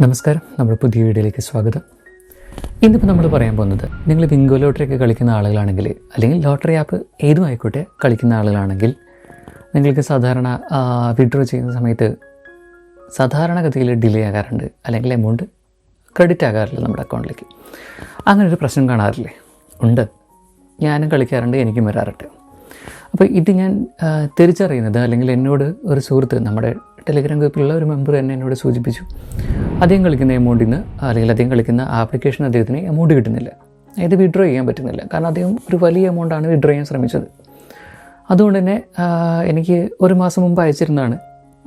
നമസ്കാരം, നമ്മുടെ പുതിയ വീഡിയോയിലേക്ക് സ്വാഗതം. ഇന്നിപ്പോൾ നമ്മൾ പറയാൻ പോകുന്നത്, നിങ്ങൾ ബിങ്കോ ലോട്ടറിയൊക്കെ കളിക്കുന്ന ആളുകളാണെങ്കിൽ, അല്ലെങ്കിൽ ലോട്ടറി ആപ്പ് ഏതും ആയിക്കോട്ടെ കളിക്കുന്ന ആളുകളാണെങ്കിൽ, നിങ്ങൾക്ക് സാധാരണ വിഡ്രോ ചെയ്യുന്ന സമയത്ത് സാധാരണഗതിയിൽ ഡിലേ ആകാറുണ്ട്, അല്ലെങ്കിൽ എമൗണ്ട് ക്രെഡിറ്റ് ആകാറില്ല നമ്മുടെ അക്കൗണ്ടിലേക്ക്. അങ്ങനൊരു പ്രശ്നം കാണാറില്ലേ? ഉണ്ട്. ഞാനും കളിക്കാറുണ്ട്, എനിക്കും വരാറുണ്ട്. അപ്പോൾ ഇത് ഞാൻ തിരിച്ചറിയുന്നത്, അല്ലെങ്കിൽ എന്നോട് ഒരു സുഹൃത്ത്, നമ്മുടെ ടെലിഗ്രാം ഗ്രൂപ്പിലുള്ള ഒരു മെമ്പർ തന്നെ എന്നോട് സൂചിപ്പിച്ചു, അദ്ദേഹം കളിക്കുന്ന എമൗണ്ടിൽ നിന്ന്, അല്ലെങ്കിൽ അദ്ദേഹം കളിക്കുന്ന ആപ്ലിക്കേഷൻ അദ്ദേഹത്തിന് എമൗണ്ട് കിട്ടുന്നില്ല, അതായത് വിഡ്രോ ചെയ്യാൻ പറ്റുന്നില്ല. കാരണം അദ്ദേഹം ഒരു വലിയ എമൗണ്ടാണ് വിഡ്രോ ചെയ്യാൻ ശ്രമിച്ചത്. അതുകൊണ്ട് തന്നെ എനിക്ക് ഒരു മാസം മുമ്പ് അയച്ചിരുന്നതാണ്.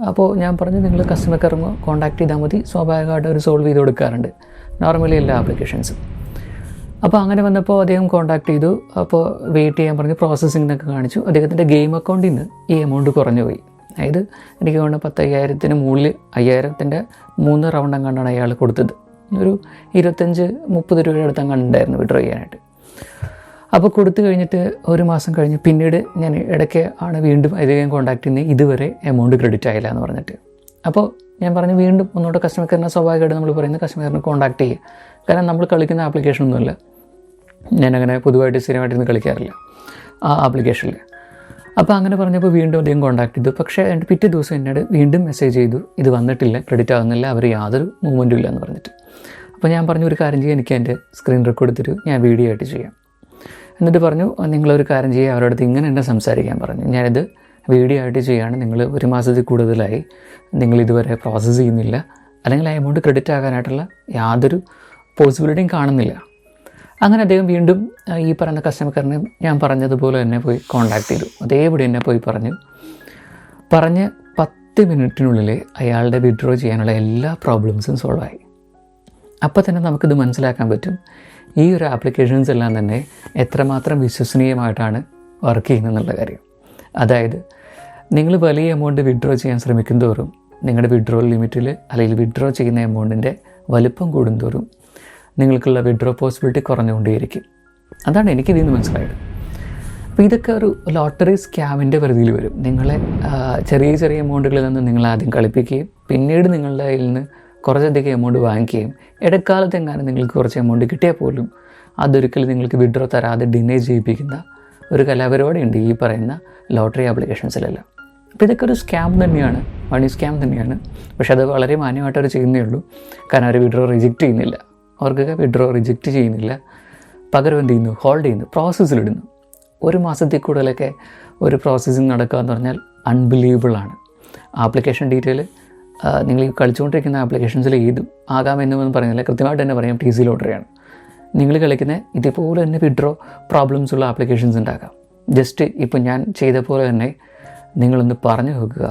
അപ്പോൾ ഞാൻ പറഞ്ഞു, നിങ്ങൾ കസ്റ്റമർ കെയർ കോൺടാക്ട് ചെയ്താൽ മതി, സ്വാഭാവികമായിട്ട് അവർ സോൾവ് ചെയ്ത് കൊടുക്കാറുണ്ട് നോർമലി എല്ലാ ആപ്ലിക്കേഷൻസും. അപ്പോൾ അങ്ങനെ വന്നപ്പോൾ അദ്ദേഹം കോൺടാക്ട് ചെയ്തു. അപ്പോൾ വെയിറ്റ് ചെയ്യാൻ പറഞ്ഞ് പ്രോസസ്സിങ്ങിനൊക്കെ കാണിച്ചു. അദ്ദേഹത്തിൻ്റെ ഗെയിം അക്കൗണ്ടിൽ നിന്ന് ഈ എമൗണ്ട് കുറഞ്ഞു പോയി. അതായത് എനിക്ക് തോന്നുന്നു 10,000-ന് മുകളിൽ 5,000-ൻ്റെ 3 റൗണ്ട് അങ്ങാണ്ടാണ് അയാൾ കൊടുത്തത്. ഒരു 25-30 രൂപയുടെ അടുത്ത് അങ്ങാണ്ടായിരുന്നു വിഡ്രോ ചെയ്യാനായിട്ട്. അപ്പോൾ കൊടുത്തു കഴിഞ്ഞിട്ട് ഒരു മാസം കഴിഞ്ഞ് പിന്നീട് ഞാൻ ഇടയ്ക്ക് ആണ് വീണ്ടും അദ്ദേഹം കോൺടാക്ട് ചെയ്യുന്നത്, ഇതുവരെ എമൗണ്ട് ക്രെഡിറ്റ് ആയില്ല എന്ന് പറഞ്ഞിട്ട്. അപ്പോൾ ഞാൻ പറഞ്ഞു, വീണ്ടും ഒന്നുകൂടെ കസ്റ്റമർ കെയറിനെ സ്വാഭാവികമായിട്ട് നമ്മൾ പറയുന്നത് കസ്റ്റമർ കെയറിനെ കോൺടാക്ട് ചെയ്യുക. കാരണം നമ്മൾ കളിക്കുന്ന ആപ്ലിക്കേഷനൊന്നുമില്ല, ഞാനങ്ങനെ പൊതുവായിട്ട് സ്ഥിരമായിട്ടിരുന്ന് കളിക്കാറില്ല ആ ആപ്ലിക്കേഷനിൽ. അപ്പോൾ അങ്ങനെ പറഞ്ഞപ്പോൾ വീണ്ടും അദ്ദേഹം കോൺടാക്ട് ചെയ്തു. പക്ഷേ എൻ്റെ പിറ്റേ ദിവസം എന്നോട് വീണ്ടും മെസ്സേജ് ചെയ്തു, ഇത് വന്നിട്ടില്ല, ക്രെഡിറ്റ് ആകുന്നില്ല, അവർ യാതൊരു മൂവ്മെൻറ്റും ഇല്ല എന്ന് പറഞ്ഞിട്ട്. അപ്പോൾ ഞാൻ പറഞ്ഞു, ഒരു കാര്യം ചെയ്യാൻ, എനിക്ക് എൻ്റെ സ്ക്രീൻ റെക്കോർഡ് എടുത്തിട്ട് ഞാൻ വീഡിയോ ആയിട്ട് ചെയ്യാം. എന്നിട്ട് പറഞ്ഞു, നിങ്ങളൊരു കാര്യം ചെയ്യുക, അവരുടെ അടുത്ത് ഇങ്ങനെ എന്നെ സംസാരിക്കാൻ പറഞ്ഞു, ഞാനിത് വീഡിയോ ആയിട്ട് ചെയ്യുകയാണ്, നിങ്ങൾ ഒരു മാസത്തിൽ കൂടുതലായി നിങ്ങൾ ഇതുവരെ പ്രോസസ്സ് ചെയ്യുന്നില്ല, അല്ലെങ്കിൽ ആ എമൗണ്ട് ക്രെഡിറ്റ് ആകാനായിട്ടുള്ള യാതൊരു പോസിബിലിറ്റിയും കാണുന്നില്ല. അങ്ങനെ അദ്ദേഹം വീണ്ടും ഈ പറയുന്ന കസ്റ്റമർ കെയറിനെ ഞാൻ പറഞ്ഞതുപോലെ തന്നെ പോയി കോൺടാക്ട് ചെയ്തു. അതേപടി തന്നെ പോയി പറഞ്ഞ് 10 മിനിറ്റിനുള്ളിൽ അയാളുടെ വിഡ്രോ ചെയ്യാനുള്ള എല്ലാ പ്രോബ്ലംസും സോൾവായി. അപ്പോൾ തന്നെ നമുക്കിത് മനസ്സിലാക്കാൻ പറ്റും, ഈ ഒരു ആപ്ലിക്കേഷൻസ് എല്ലാം തന്നെ എത്രമാത്രം വിശ്വസനീയമായിട്ടാണ് വർക്ക് ചെയ്യുന്നതെന്നുള്ള കാര്യം. അതായത് നിങ്ങൾ വലിയ എമൗണ്ട് വിഡ്രോ ചെയ്യാൻ ശ്രമിക്കും തോറും നിങ്ങളുടെ വിഡ്രോ ലിമിറ്റിൽ, അല്ലെങ്കിൽ വിഡ്രോ ചെയ്യുന്ന എമൗണ്ടിൻ്റെ വലുപ്പം കൂടുന്തോറും നിങ്ങൾക്കുള്ള വിഡ്രോ പോസിബിലിറ്റി കുറഞ്ഞുകൊണ്ടേയിരിക്കും. അതാണ് എനിക്കിതിൽ നിന്ന് മനസ്സിലായത്. അപ്പോൾ ഇതൊക്കെ ഒരു ലോട്ടറി സ്കാമിൻ്റെ പരിധിയിൽ വരും. നിങ്ങളെ ചെറിയ ചെറിയ എമൗണ്ടുകളിൽ നിന്ന് നിങ്ങൾ ആദ്യം കളിപ്പിക്കുകയും പിന്നീട് നിങ്ങളുടെ കയ്യിൽ നിന്ന് കുറച്ചധികം എമൗണ്ട് വാങ്ങിക്കുകയും ഇടക്കാലത്ത് എങ്ങാനും നിങ്ങൾക്ക് കുറച്ച് എമൗണ്ട് കിട്ടിയാൽ പോലും അതൊരിക്കലും നിങ്ങൾക്ക് വിഡ്രോ തരാതെ ഡിനേ ചെയ്യിപ്പിക്കുന്ന ഒരു കലാപരിപാടിയുണ്ട് ഈ പറയുന്ന ലോട്ടറി ആപ്ലിക്കേഷൻസിലെല്ലാം. അപ്പോൾ ഇതൊക്കെ ഒരു സ്കാം തന്നെയാണ്, മണി സ്കാം തന്നെയാണ്. പക്ഷേ അത് വളരെ മാന്യമായിട്ട് അവർ ചെയ്യുന്നേ ഉള്ളൂ. കാരണം അവർ വിഡ്രോ റിജക്റ്റ് ചെയ്യുന്നില്ല, അവർക്കൊക്കെ വിഡ്രോ റിജക്റ്റ് ചെയ്യുന്നില്ല, പകരം എന്ത് ചെയ്യുന്നു, ഹോൾഡ് ചെയ്യുന്നു, പ്രോസസ്സിലിടുന്നു. ഒരു മാസത്തിൽ കൂടുതലൊക്കെ ഒരു പ്രോസസ്സിങ് നടക്കുക എന്ന് പറഞ്ഞാൽ അൺബിലീവബിളാണ്. ആപ്ലിക്കേഷൻ ഡീറ്റെയിൽ നിങ്ങൾ ഈ കളിച്ചുകൊണ്ടിരിക്കുന്ന ആപ്ലിക്കേഷൻസിൽ ഏതും ആകാമെന്നൊന്നും പറയുന്നില്ല, കൃത്യമായിട്ട് തന്നെ പറയാം TC ലോട്ടറിയാണ്. നിങ്ങൾ കളിക്കുന്ന ഇതേപോലെ തന്നെ വിഡ്രോ പ്രോബ്ലംസ് ഉള്ള ആപ്ലിക്കേഷൻസ് ഉണ്ടാകാം. ജസ്റ്റ് ഇപ്പോൾ ഞാൻ ചെയ്ത പോലെ തന്നെ നിങ്ങളൊന്ന് പറഞ്ഞു നോക്കുക,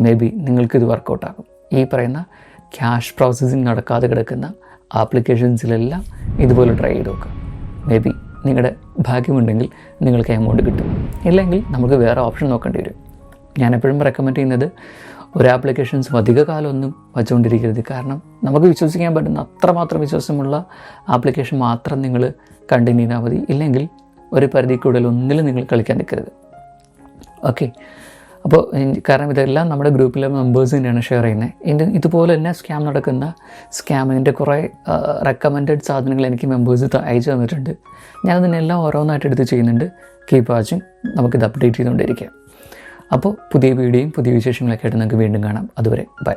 മേ ബി നിങ്ങൾക്കിത് വർക്കൗട്ടാകും. ഈ പറയുന്ന ക്യാഷ് പ്രോസസ്സിങ് നടക്കാതെ കിടക്കുന്ന ആപ്ലിക്കേഷൻസിലെല്ലാം ഇതുപോലെ ട്രൈ ചെയ്ത് നോക്കുക. മേ ബി നിങ്ങളുടെ ഭാഗ്യമുണ്ടെങ്കിൽ നിങ്ങൾക്ക് എമൗണ്ട് കിട്ടും, ഇല്ലെങ്കിൽ നമുക്ക് വേറെ ഓപ്ഷൻ നോക്കേണ്ടി വരും. ഞാൻ എപ്പോഴും റെക്കമെൻഡ് ചെയ്യുന്നത്, ഒരു ആപ്ലിക്കേഷൻസ് അധിക കാലമൊന്നും വച്ചുകൊണ്ടിരിക്കരുത്. കാരണം നമുക്ക് വിശ്വസിക്കാൻ പറ്റുന്ന അത്രമാത്രം വിശ്വാസമുള്ള ആപ്ലിക്കേഷൻ മാത്രം നിങ്ങൾ കണ്ടിന്യൂ ചെയ്താൽ മതി. ഇല്ലെങ്കിൽ ഒരു പരിധി കൂടുതൽ ഒന്നിലും നിങ്ങൾ കളിക്കാൻ നിൽക്കരുത്. ഓക്കെ. അപ്പോൾ കാരണം ഇതെല്ലാം നമ്മുടെ ഗ്രൂപ്പിലെ മെമ്പേഴ്സ് തന്നെയാണ് ഷെയർ ചെയ്യുന്നത്. ഇതുപോലെ തന്നെ സ്കാം നടക്കുന്ന സ്കാമിൻ്റെ കുറേ റെക്കമെൻഡഡ് സാധനങ്ങൾ എനിക്ക് മെമ്പേഴ്സ് അയച്ചു തന്നിട്ടുണ്ട്. ഞാനതിനെല്ലാം ഓരോന്നായിട്ട് എടുത്ത് ചെയ്യുന്നുണ്ട്. കീപ്പ് വാച്ചിങ്, നമുക്കിത് അപ്ഡേറ്റ് ചെയ്തുകൊണ്ടിരിക്കാം. അപ്പോൾ പുതിയ വീഡിയോയും പുതിയ വിശേഷങ്ങളൊക്കെ ആയിട്ട് നമുക്ക് വീണ്ടും കാണാം. അതുവരെ ബൈ.